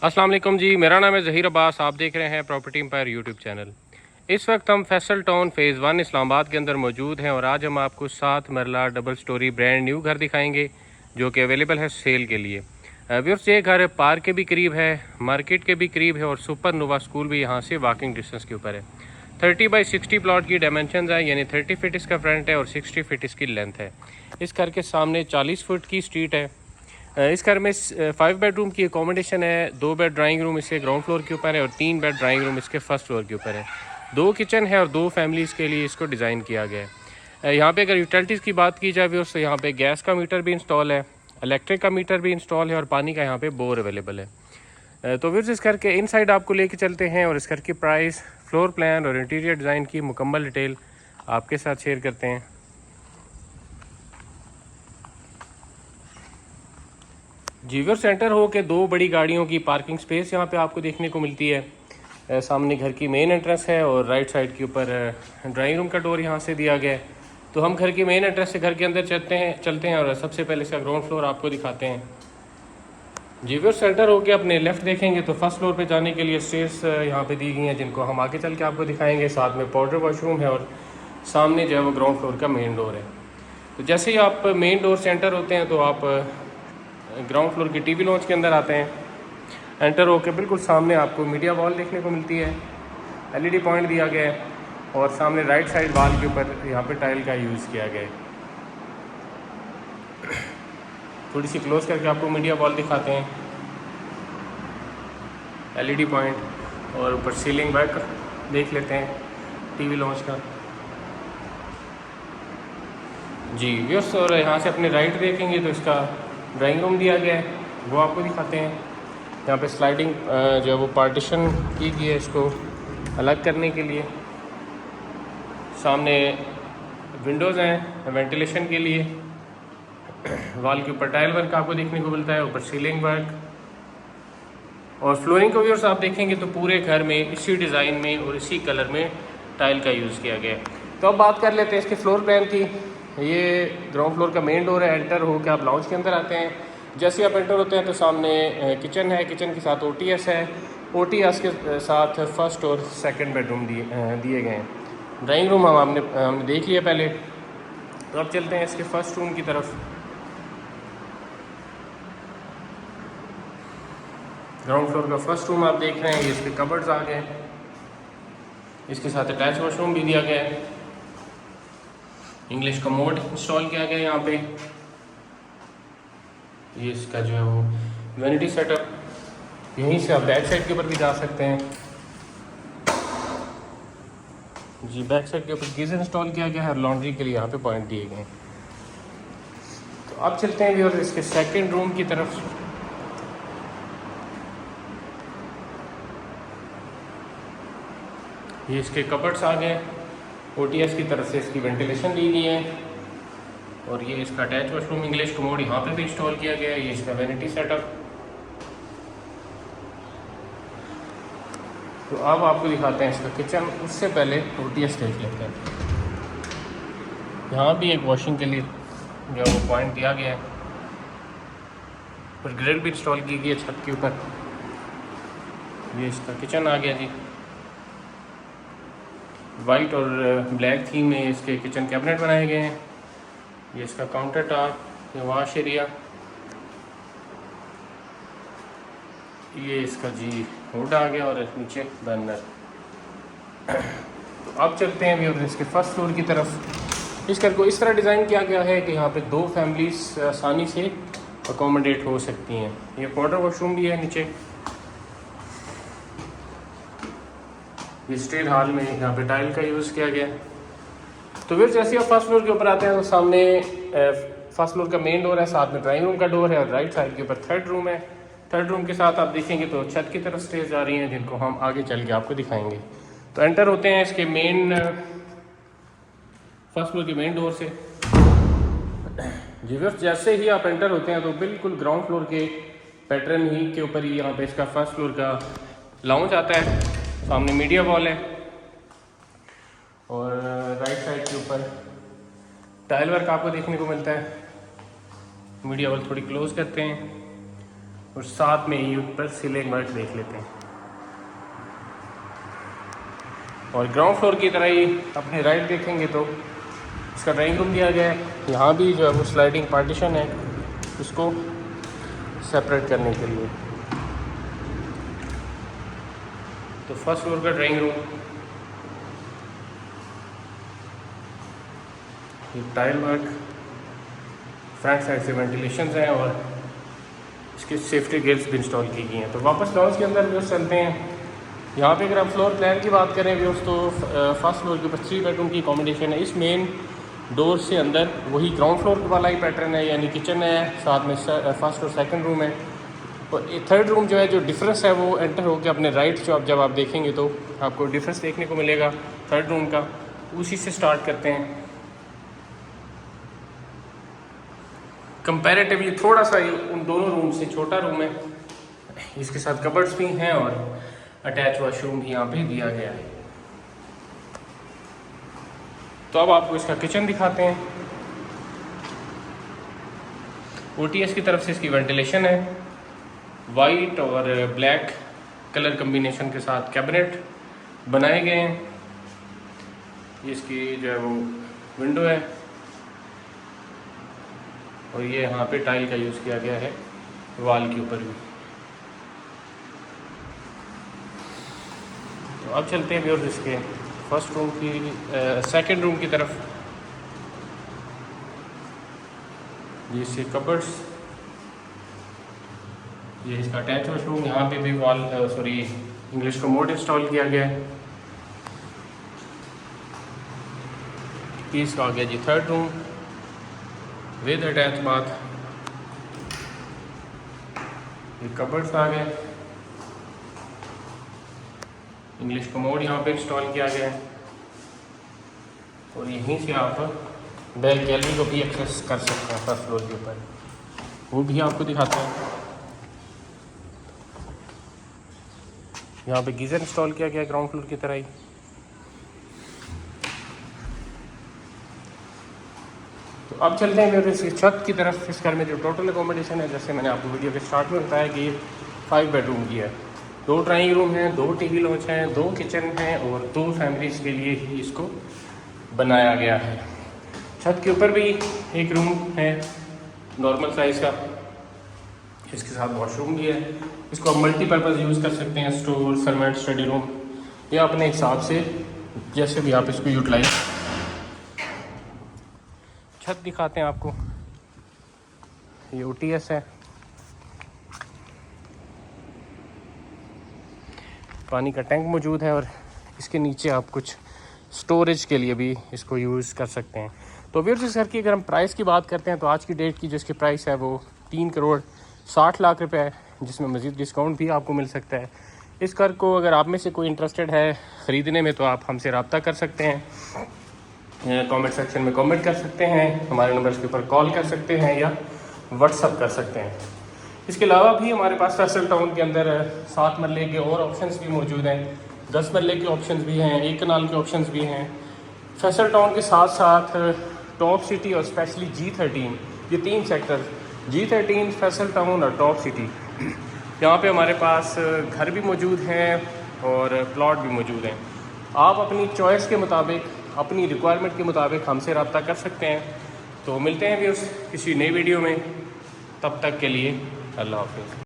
अस्सलाम वालेकुम जी, मेरा नाम है ज़हीर अब्बास। आप देख रहे हैं प्रॉपर्टी एम्पायर यूट्यूब चैनल। इस वक्त हम फैसल टाउन फ़ेज़ 1 इस्लामाबाद के अंदर मौजूद हैं और आज हम आपको 7 मरला डबल स्टोरी ब्रांड न्यू घर दिखाएंगे जो कि अवेलेबल है सेल के लिए। व्यूअर्स, ये घर पार्क के भी करीब है, मार्केट के भी करीब है और सुपर नोवा स्कूल भी यहाँ से वॉकिंग डिस्टेंस के ऊपर है। 30 बाई 60 प्लॉट की डायमेंशन है, यानी 30 फीट इसका फ्रंट है और 60 फीट इसकी लेंथ है। इस घर के सामने 40 फुट की स्ट्रीट है। इस घर में 5 बेडरूम की अकोमोडेशन है। 2 बेड ड्राइंग रूम इसके ग्राउंड फ्लोर के ऊपर है और 3 बेड ड्राइंग रूम इसके फर्स्ट फ्लोर के ऊपर है। 2 किचन है और 2 फैमिलीज़ के लिए इसको डिज़ाइन किया गया है। यहाँ पे अगर यूटिलिटीज़ की बात की जाए तो यहाँ पे गैस का मीटर भी इंस्टॉल है, इलेक्ट्रिक का मीटर भी इंस्टॉल है और पानी का यहाँ पे बोर अवेलेबल है। तो फिर इस घर के इनसाइड आपको लेके चलते हैं और इस घर की प्राइस, फ्लोर प्लान और इंटीरियर डिज़ाइन की मुकम्मल डिटेल आपके साथ शेयर करते हैं। जीवर सेंटर हो के 2 बड़ी गाड़ियों की पार्किंग स्पेस यहाँ पे आपको देखने को मिलती है। सामने घर की मेन एंट्रेंस है और राइट साइड के ऊपर ड्राइंग रूम का डोर यहाँ से दिया गया है। तो हम घर की मेन एंट्रेंस से घर के अंदर चलते हैं और सबसे पहले इसका ग्राउंड फ्लोर आपको दिखाते हैं। जीवर सेंटर हो के अपने लेफ़्ट देखेंगे तो फर्स्ट फ्लोर पे जाने के लिए स्टेयर्स यहाँ पे दी गई हैं, जिनको हम आगे चल के आपको दिखाएंगे। साथ में पाउडर वॉशरूम है और सामने जो है वो ग्राउंड फ्लोर का मेन डोर है। तो जैसे ही आप मेन डोर से एंटर होते हैं तो आप ग्राउंड फ्लोर की टीवी लॉन्च के अंदर आते हैं। एंटर होकर बिल्कुल सामने आपको मीडिया वॉल देखने को मिलती है, एलईडी पॉइंट दिया गया है और सामने राइट साइड वॉल के ऊपर यहाँ पे टाइल का यूज़ किया गया है। थोड़ी सी क्लोज करके आपको मीडिया वॉल दिखाते हैं, एलईडी पॉइंट और ऊपर सीलिंग वर्क देख लेते हैं टीवी लॉन्च का जी व्यूअर्स। और यहाँ से अपने राइट देखेंगे तो इसका ड्राइंग रूम दिया गया है, वो आपको दिखाते हैं। यहाँ पे स्लाइडिंग जो है वो पार्टीशन की गई है इसको अलग करने के लिए। सामने विंडोज़ हैं वेंटिलेशन के लिए। वॉल के ऊपर टाइल वर्क आपको देखने को मिलता है, ऊपर सीलिंग वर्क और फ्लोरिंग को व्यूअर्स आप देखेंगे तो पूरे घर में इसी डिज़ाइन में और इसी कलर में टाइल का यूज़ किया गया है। तो अब बात कर लेते हैं इसके फ्लोर प्लान की। ये ग्राउंड फ्लोर का मेन डोर है। एंटर हो के आप लाउंज के अंदर आते हैं। जैसे आप एंटर होते हैं तो सामने किचन है, किचन के साथ ओटीएस है, ओटीएस के साथ फर्स्ट और सेकंड बेडरूम दिए गए हैं। ड्राइंग रूम हमने देख लिया पहले। तो अब चलते हैं इसके फर्स्ट रूम की तरफ। ग्राउंड फ्लोर का फर्स्ट रूम आप देख रहे हैं, ये इसके कबर्ड्स आ गए, इसके साथ अटैच वॉशरूम भी दिया गया है। इंग्लिश कमोड इंस्टॉल किया गया है यहाँ पे। ये इसका जो है वो वैनिटी सेटअप। यहीं से आप बैक साइड के ऊपर भी जा सकते हैं जी। बैक साइड के ऊपर गीजर इंस्टॉल किया गया है और लॉन्ड्री के लिए यहाँ पे पॉइंट दिए गए हैं। तो अब चलते हैं और इसके सेकंड रूम की तरफ। ये इसके कबर्ड्स आ गए, ओटीएस की तरफ से इसकी वेंटिलेशन दी गई है और ये इसका अटैच वॉशरूम इंग्लिश कमोड यहाँ पे भी इंस्टॉल किया गया है। ये इसका वैनिटी सेटअप। तो अब आपको दिखाते हैं इसका किचन। उससे पहले ओटीएस देख लेते हैं। यहाँ भी एक वॉशिंग के लिए जो वो पॉइंट दिया गया है और ग्रिल भी इंस्टॉल की गई है छत के ऊपर। ये इसका किचन आ गया जी। वाइट और ब्लैक थीम में इसके किचन कैबिनेट बनाए गए हैं। ये इसका काउंटर टॉप, ये वॉश एरिया, ये इसका जी हुड आ गया और नीचे बर्नर। तो अब चलते हैं भी इसके फर्स्ट फ्लोर की तरफ। इस घर को इस तरह डिज़ाइन किया गया है कि यहाँ पे 2 फैमिलीज आसानी से अकोमोडेट हो सकती हैं। ये पाउडर वॉशरूम भी है नीचे। ये स्टेयर हॉल में यहाँ पे टाइल का यूज़ किया गया। तो फिर जैसे आप फर्स्ट फ्लोर के ऊपर आते हैं तो सामने फर्स्ट फ्लोर का मेन डोर है, साथ में ड्राइंग रूम का डोर है और राइट साइड के ऊपर थर्ड रूम है। थर्ड रूम के साथ आप देखेंगे तो छत की तरफ स्टेज जा रही हैं, जिनको हम आगे चल के आपको दिखाएंगे। तो एंटर होते हैं इसके मेन फर्स्ट फ्लोर के मेन डोर से। जी जैसे ही आप एंटर होते हैं तो बिल्कुल ग्राउंड फ्लोर के पैटर्न ही के ऊपर ही यहाँ पे इसका फर्स्ट फ्लोर का लाउंज आता है। सामने मीडिया वॉल है और राइट साइड के ऊपर टाइल वर्क आपको देखने को मिलता है। मीडिया वॉल थोड़ी क्लोज करते हैं और साथ में ही ऊपर सीलिंग वर्क देख लेते हैं। और ग्राउंड फ्लोर की तरह ही अपने राइट देखेंगे तो इसका ड्राइंग रूम दिया गया है। यहाँ भी जो है वो स्लाइडिंग पार्टीशन है उसको सेपरेट करने के लिए। तो फर्स्ट फ्लोर का ड्राइंग रूम, ये टाइल वर्क, फ्रंट साइड से वेंटिलेशन हैं और इसके सेफ्टी गेट्स भी इंस्टॉल की गई हैं। तो वापस लॉन्च के अंदर व्यूअर्स चलते हैं। यहाँ पे अगर आप फ्लोर प्लान की बात करें व्यूअर्स तो फर्स्ट फ्लोर के ऊपर 3 बेडरूम की अकोमोडेशन है। इस मेन डोर से अंदर वही ग्राउंड फ्लोर वाला ही पैटर्न है, यानी किचन है, साथ में फर्स्ट और सेकंड रूम है। और थर्ड रूम जो है, जो डिफरेंस है वो एंटर होकर अपने राइट जब आप देखेंगे तो आपको डिफरेंस देखने को मिलेगा थर्ड रूम का। उसी से स्टार्ट करते हैं। कंपैरेटिवली थोड़ा सा उन दोनों रूम से छोटा रूम है, इसके साथ कबर्ड्स भी हैं और अटैच वॉशरूम भी यहाँ पे दिया गया है। तो अब आपको इसका किचन दिखाते हैं। OTS की तरफ से इसकी वेंटिलेशन है, वाइट और ब्लैक कलर कम्बिनेशन के साथ कैबिनेट बनाए गए हैं। ये इसकी जो है वो विंडो है और ये यहाँ पे टाइल का यूज़ किया गया है वॉल के ऊपर भी। तो अब चलते हैं व्यूअर्स इसके फर्स्ट रूम की सेकंड रूम की तरफ। ये इसके कबर्ड्स, ये इसका अटैच वॉशरूम, यहाँ पे भी वॉल इंग्लिश कमोड इंस्टॉल किया गया है। इसका आ गया जी third room with attach bath. ये कबर्ड्स आ गए, इंग्लिश कमोड यहाँ पे इंस्टॉल किया गया है और यहीं से आप बैक गैलरी को भी एक्सेस कर सकते हैं फर्स्ट फ्लोर के ऊपर, वो भी आपको दिखाते हैं। यहाँ पे गीज़र इंस्टॉल किया गया ग्राउंड फ्लोर की तरह ही। तो अब चलते हैं मेरे इसकी छत की तरफ। इस घर में जो टोटल अकोमोडेशन है, जैसे मैंने आपको वीडियो के स्टार्ट में बताया कि 5 बेडरूम की है, 2 ड्राइंग रूम हैं, 2 टीवी लॉन्च हैं, 2 किचन हैं और 2 फैमिलीज़ के लिए ही इसको बनाया गया है। छत के ऊपर भी एक रूम है नॉर्मल साइज़ का, इसके साथ वॉशरूम भी है। इसको आप मल्टीपर्पज़ यूज़ कर सकते हैं, स्टोर, सर्वेंट, स्टडी रूम, या अपने हिसाब से जैसे भी आप इसको यूटिलाइज। छत दिखाते हैं आपको, ये OTS है, पानी का टैंक मौजूद है और इसके नीचे आप कुछ स्टोरेज के लिए भी इसको यूज़ कर सकते हैं। तो व्यूअर्स इस घर की अगर हम प्राइस की बात करते हैं तो आज की डेट की जो इसकी प्राइस है वो 3,60,00,000 रुपये है, जिसमें मज़ीद डिस्काउंट भी आपको मिल सकता है। इस घर को अगर आप में से कोई इंटरेस्टेड है ख़रीदने में तो आप हमसे रब्ता कर सकते हैं, कमेंट सेक्शन में कमेंट कर सकते हैं, हमारे नंबर्स के ऊपर कॉल कर सकते हैं या व्हाट्सअप कर सकते हैं। इसके अलावा भी हमारे पास फैसल टाउन के अंदर 7 मरले के और ऑप्शंस भी मौजूद हैं, 10 मरले के ऑप्शंस भी हैं, 1 कनाल के ऑप्शंस भी हैं। फैसल टाउन के साथ साथ टॉप सिटी और स्पेशली G13, ये 3 सेक्टर, G13, फैसल टाउन और टॉप सिटी, यहाँ पे हमारे पास घर भी मौजूद हैं और प्लॉट भी मौजूद हैं। आप अपनी चॉइस के मुताबिक, अपनी रिक्वायरमेंट के मुताबिक हमसे रब्ता कर सकते हैं। तो मिलते हैं भी किसी नई वीडियो में, तब तक के लिए अल्लाह हाफ़िज़।